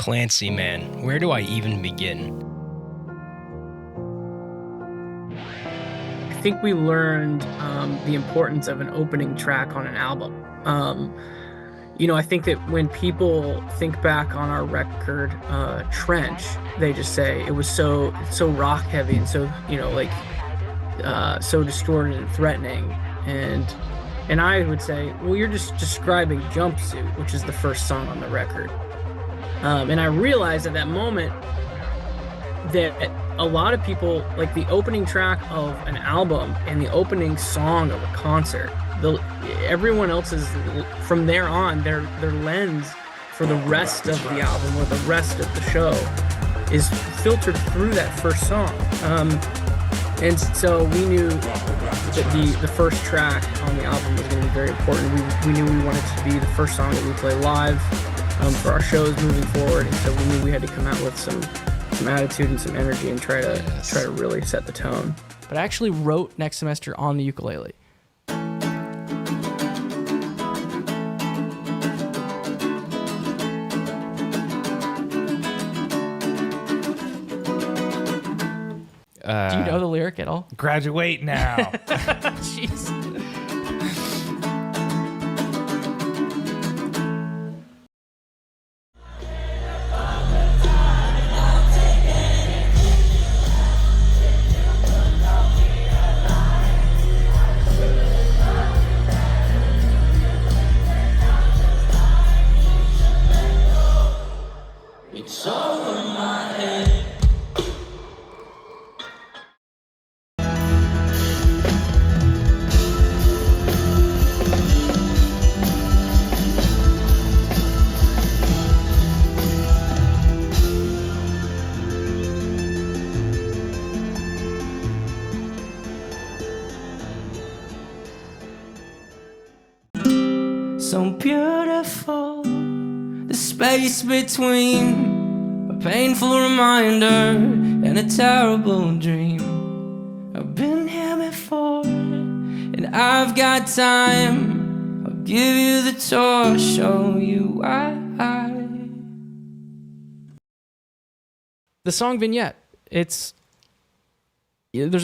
Clancy, man. Where do I even begin? I think we learned the importance of an opening track on an album. I think that when people think back on our record, Trench, they just say it was so rock heavy and so, so distorted and threatening. And I would say, well, you're just describing Jumpsuit, which is the first song on the record. And I realized at that moment that a lot of people, like the opening track of an album and the opening song of a concert, everyone else's, from there on, their lens for the rest of the album or the rest of the show is filtered through that first song. And so we knew that the first track on the album was going to be very important. We knew we wanted it to be the first song that we play live for our shows moving forward, and so we knew we had to come out with some attitude and some energy and try to really set the tone. But I actually wrote Next Semester on the ukulele. Do you know the lyric at all? Graduate now. Jeez. It's over my head. So beautiful, the space between a painful reminder and a terrible dream. I've been here before, and I've got time. I'll give you the tour, show you why. The song Vignette, there's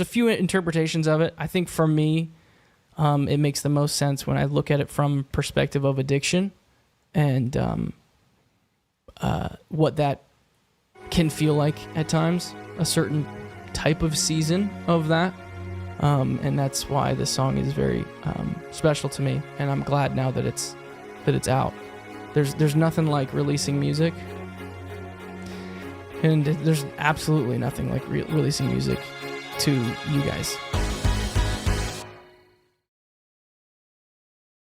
a few interpretations of it. I think for me, it makes the most sense when I look at it from perspective of addiction and what that can feel like at times, a certain type of season of that. And that's why this song is very special to me, and I'm glad now that it's out. There's nothing like releasing music, and there's absolutely nothing like releasing music to you guys.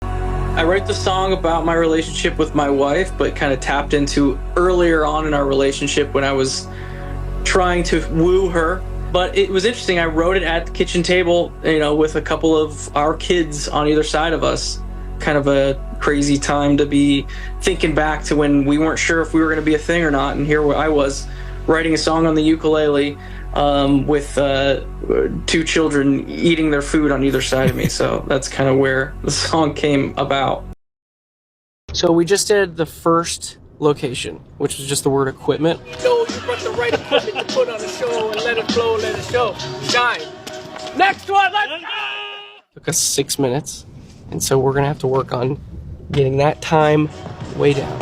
I write the song about my relationship with my wife, but kind of tapped into earlier on in our relationship when I was trying to woo her. But it was interesting. I wrote it at the kitchen table, with a couple of our kids on either side of us. Kind of a crazy time to be thinking back to when we weren't sure if we were going to be a thing or not. And here I was writing a song on the ukulele with two children eating their food on either side of me. So that's kind of where the song came about. So we just did the first location, which was just the word equipment. No, you brought the right equipment to put on the show and let it flow, let it show. Shine. Next one, let's go! Took us 6 minutes, and so we're gonna have to work on getting that time way down.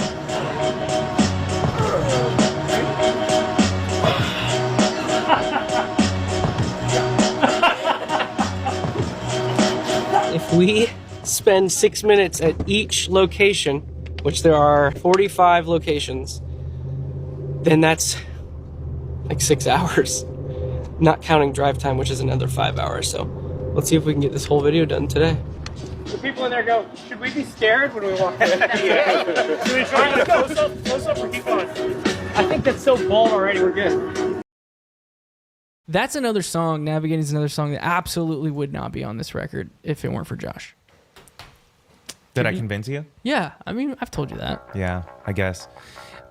If we spend 6 minutes at each location, which there are 45 locations, then that's like 6 hours, not counting drive time, which is another 5 hours. So let's see if we can get this whole video done today. The people in there go, should we be scared when we walk in? Should we try to close up or keep going? I think that's so bold already, we're good. That's another song, Navigating is another song that absolutely would not be on this record if it weren't for Josh. Did I convince you? Yeah, I mean, I've told you that. Yeah, I guess.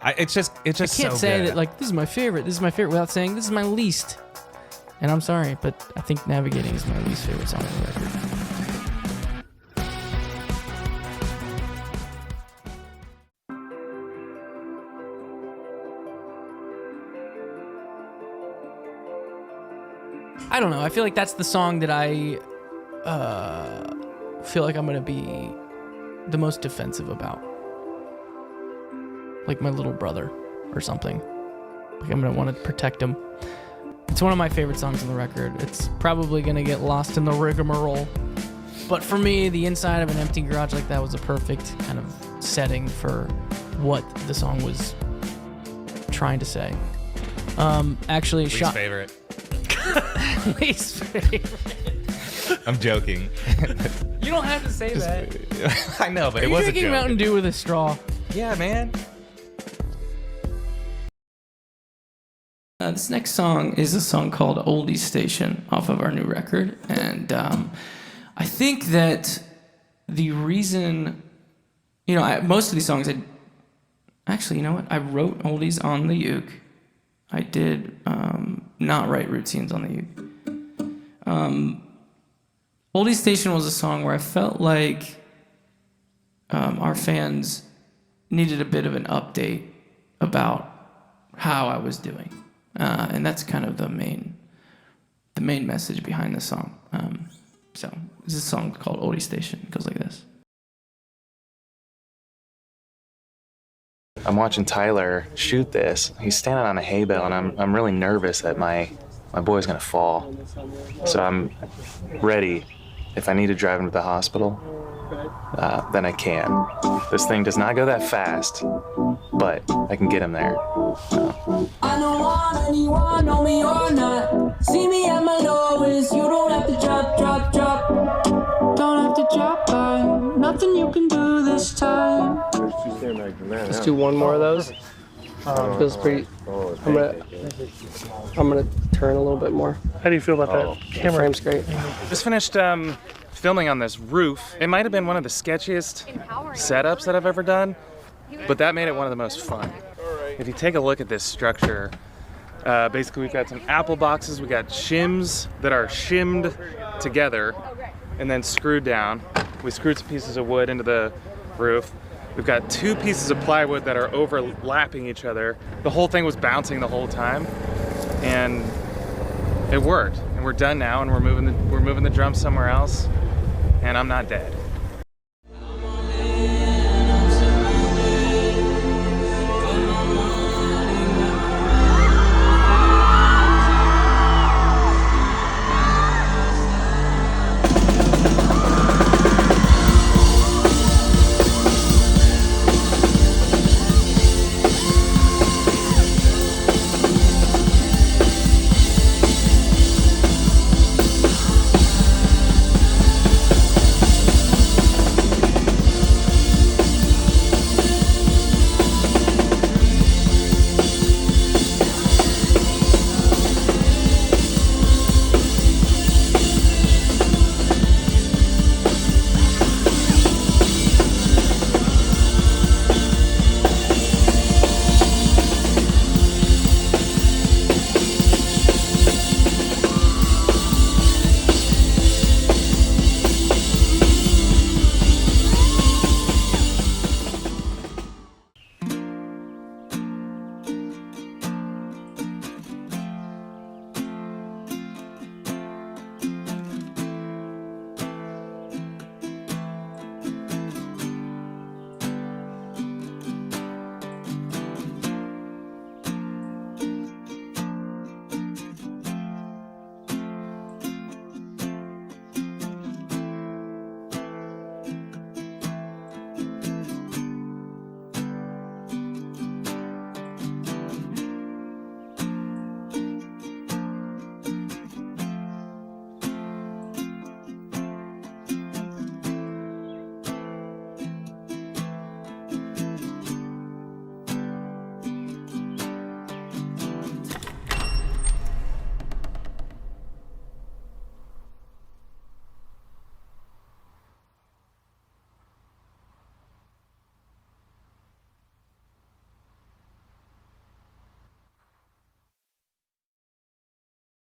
It's just I can't so say good. that, like, this is my favorite without saying this is my least. And I'm sorry, but I think Navigating is my least favorite song on the record. I don't know. I feel like that's the song that I feel like I'm going to be the most defensive about. Like my little brother or something. Like I'm going to want to protect him. It's one of my favorite songs on the record. It's probably going to get lost in the rigmarole. But for me, the inside of an empty garage like that was a perfect kind of setting for what the song was trying to say. Actually, Least favorite. Least favorite. I'm joking. You don't have to say that. I know, but Are it you was a drinking joke. Mountain Dew with a straw? Yeah, man. This next song is a song called Oldies Station off of our new record. And I think that the reason, most of these songs, actually, you know what? I wrote Oldies on the uke. I did not write routines on the uke. Oldies Station was a song where I felt like our fans needed a bit of an update about how I was doing. And that's kind of the main message behind the song. So this is a song called Oldies Station. It goes like this. I'm watching Tyler shoot this. He's standing on a hay bale, and I'm really nervous that my boy's gonna fall. So I'm ready. If I need to drive him to the hospital, then I can. This thing does not go that fast, but I can get him there. I don't want anyone, know me or not. See me at my lowest, you don't have to drop. Don't have to drop by, nothing you can do this time. Let's do one more of those. Feels pretty. I'm gonna turn a little bit more. How do you feel about that? Camera frame's great. Just finished filming on this roof. It might have been one of the sketchiest setups that I've ever done, but that made it one of the most fun. If you take a look at this structure, basically we've got some apple boxes, we got shims that are shimmed together and then screwed down. We screwed some pieces of wood into the roof. We've got two pieces of plywood that are overlapping each other. The whole thing was bouncing the whole time, and it worked. And we're done now, and we're moving the drums somewhere else, and I'm not dead.